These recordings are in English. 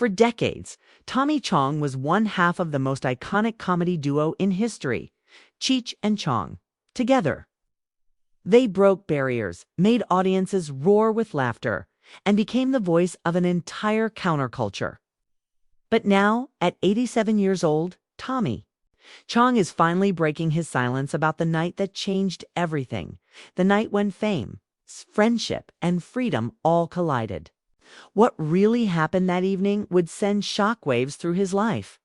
For decades, Tommy Chong was one half of the most iconic comedy duo in history, Cheech and Chong. Together, they broke barriers, made audiences roar with laughter, and became the voice of an entire counterculture. But now, at 87 years old, Tommy Chong is finally breaking his silence about the night that changed everything, the night when fame, friendship, and freedom all collided. What really happened that evening would send shockwaves through his life.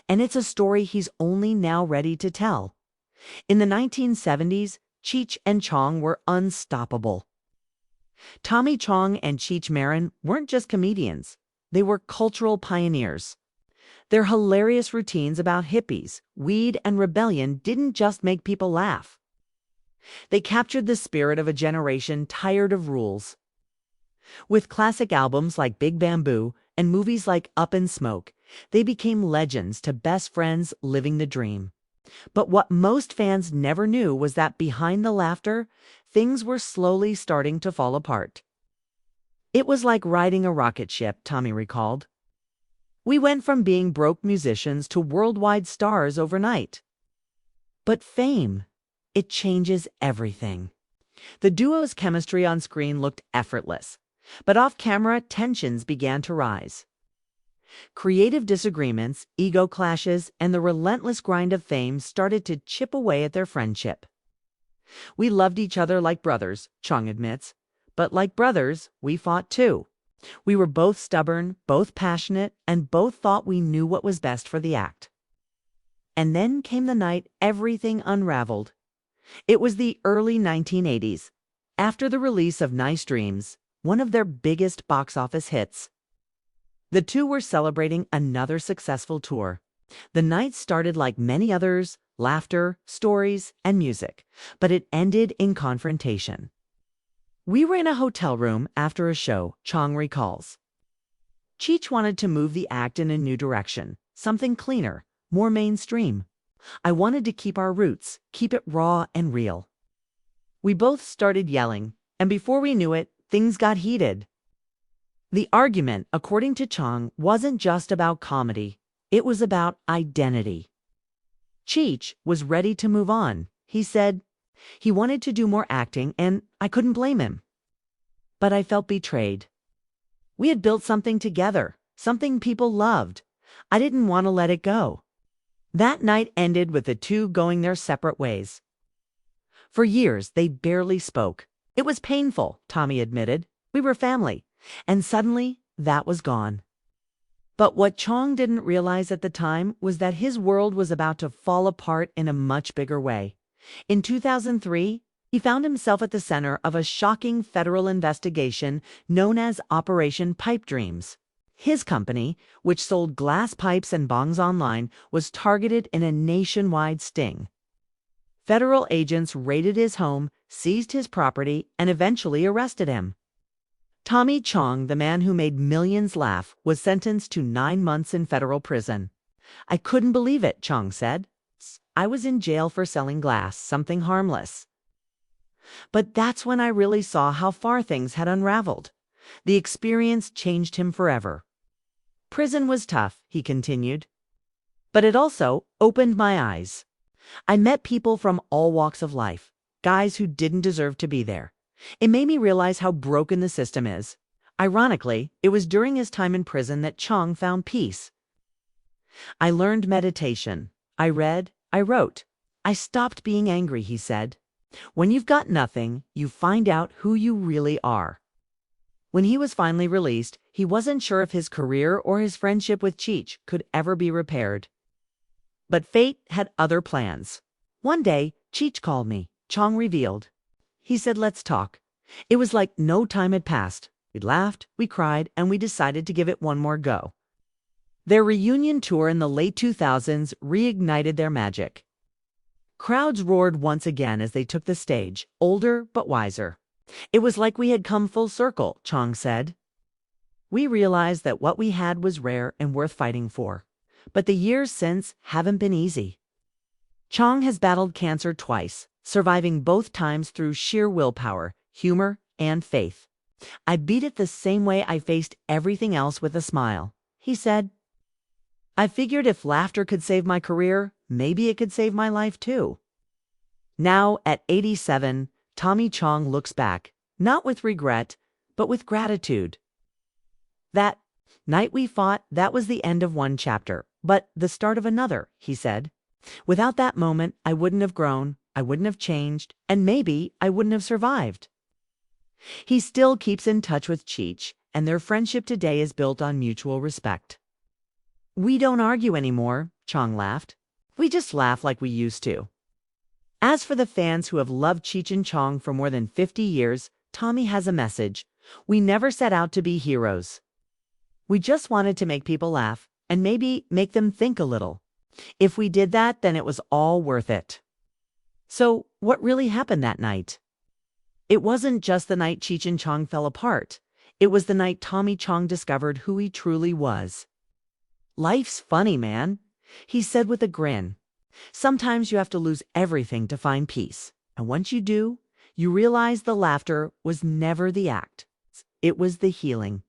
And it's a story he's only now ready to tell. In the 1970s, Cheech and Chong were unstoppable. Tommy Chong and Cheech Marin weren't just comedians. They were cultural pioneers. Their hilarious routines about hippies, weed, and rebellion didn't just make people laugh. They captured the spirit of a generation tired of rules. With classic albums like Big Bamboo and movies like Up in Smoke, they became legends to best friends living the dream. But what most fans never knew was that behind the laughter, things were slowly starting to fall apart. It was like riding a rocket ship, Tommy recalled. We went from being broke musicians to worldwide stars overnight. But fame, it changes everything. The duo's chemistry on screen looked effortless, but off-camera tensions began to rise. Creative disagreements, ego clashes, and the relentless grind of fame started to chip away at their friendship. We loved each other like brothers, Chong admits, but like brothers, we fought too. We were both stubborn, both passionate, and both thought we knew what was best for the act. And then came the night everything unraveled. It was the early 1980s, after the release of Nice Dreams, one of their biggest box office hits. The two were celebrating another successful tour. The night started like many others, laughter, stories, and music, but it ended in confrontation. We were in a hotel room after a show, Chong recalls. Cheech wanted to move the act in a new direction, something cleaner, more mainstream. I wanted to keep our roots, keep it raw and real. We both started yelling, and before we knew it, things got heated. The argument, according to Chong, wasn't just about comedy. It was about identity. Cheech was ready to move on. He said he wanted to do more acting, and I couldn't blame him. But I felt betrayed. We had built something together, something people loved. I didn't want to let it go. That night ended with the two going their separate ways. For years, they barely spoke. It was painful, Tommy admitted. We were family. And suddenly, that was gone. But what Chong didn't realize at the time was that his world was about to fall apart in a much bigger way. In 2003, he found himself at the center of a shocking federal investigation known as Operation Pipe Dreams. His company, which sold glass pipes and bongs online, was targeted in a nationwide sting. Federal agents raided his home, seized his property, and eventually arrested him. Tommy Chong, the man who made millions laugh, was sentenced to 9 months in federal prison. I couldn't believe it, Chong said. I was in jail for selling glass, something harmless. But that's when I really saw how far things had unraveled. The experience changed him forever. Prison was tough, he continued. But it also opened my eyes. I met people from all walks of life, guys who didn't deserve to be there. It made me realize how broken the system is. Ironically, it was during his time in prison that Chong found peace. I learned meditation. I read. I wrote. I stopped being angry, he said. When you've got nothing, you find out who you really are. When he was finally released, he wasn't sure if his career or his friendship with Cheech could ever be repaired. But fate had other plans. One day, Cheech called me, Chong revealed. He said, let's talk. It was like no time had passed. We laughed, we cried, and we decided to give it one more go. Their reunion tour in the late 2000s reignited their magic. Crowds roared once again as they took the stage, older but wiser. It was like we had come full circle, Chong said. We realized that what we had was rare and worth fighting for. But the years since haven't been easy. Chong has battled cancer twice, surviving both times through sheer willpower, humor, and faith. I beat it the same way I faced everything else, with a smile. He said, I figured if laughter could save my career, maybe it could save my life too. Now, at 87, Tommy Chong looks back, not with regret, but with gratitude. That night we fought, that was the end of one chapter, but the start of another, he said. Without that moment, I wouldn't have grown, I wouldn't have changed, and maybe I wouldn't have survived. He still keeps in touch with Cheech, and their friendship today is built on mutual respect. We don't argue anymore, Chong laughed. We just laugh like we used to. As for the fans who have loved Cheech and Chong for more than 50 years, Tommy has a message. We never set out to be heroes. We just wanted to make people laugh, and maybe make them think a little. If we did that, then it was all worth it. So, what really happened that night? It wasn't just the night Cheech and Chong fell apart. It was the night Tommy Chong discovered who he truly was. Life's funny, man, he said with a grin. Sometimes you have to lose everything to find peace. And once you do, you realize the laughter was never the act. It was the healing.